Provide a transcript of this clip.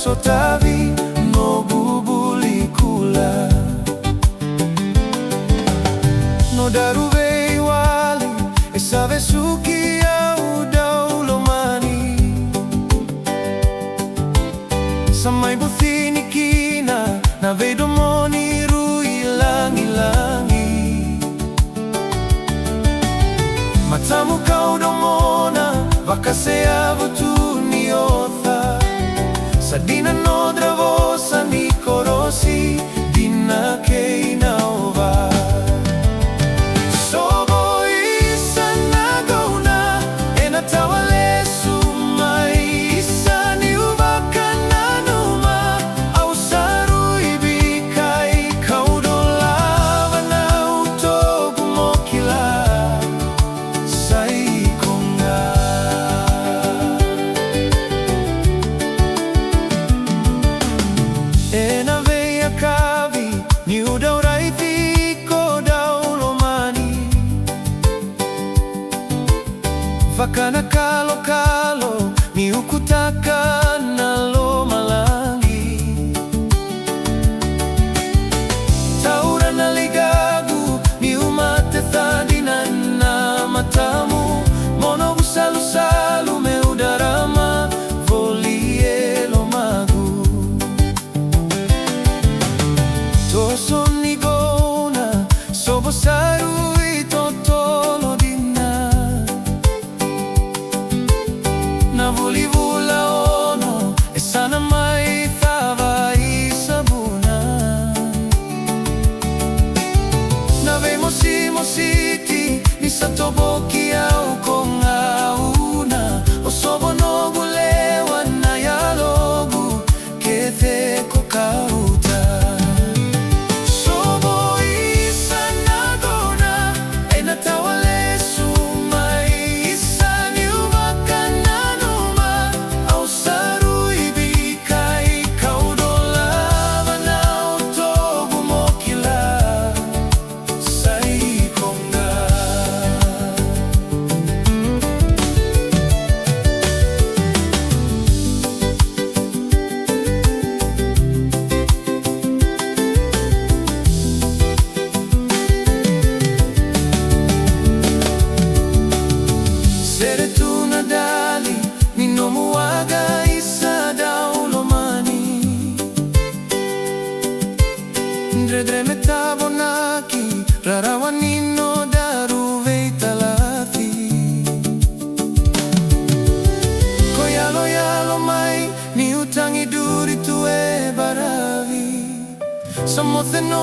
sotavi no bubuli kula no daruvei wali esave suki au daulomani samai buthini kina na vedomoni rui langi matamu kaudomona vakaseavo tu ni otha sadina no dravosa ni korosi dina keina ova sobo isa nagona ena tawalesu mai isa ni uvakana numa au saru ibikai kaudolava na utogu mokila saikonga ena veia kavi ni udauraiti ko daulomani vakana kalo ni ukutaka na lomalangi taura na ligagu ni umate thadina na matamu mono busalu meudarama volielo magu toso nigona sobosaru itotolo dina na volivula ono esana mai thava isabuna na vemositi ni satoboki au konga una osobo no gulewa na yalogu kethe kokauta sobo isa nagona ena tawalesu mai isa ni uvakana numa au saru ibikai kaudolava na utogu mokila saikonga sere tuna dali ni nomuaga isa daulomani ndredre metabonaki rarawani no daruvei talathi koyalo mai ni utangi duri tue baravi samothe no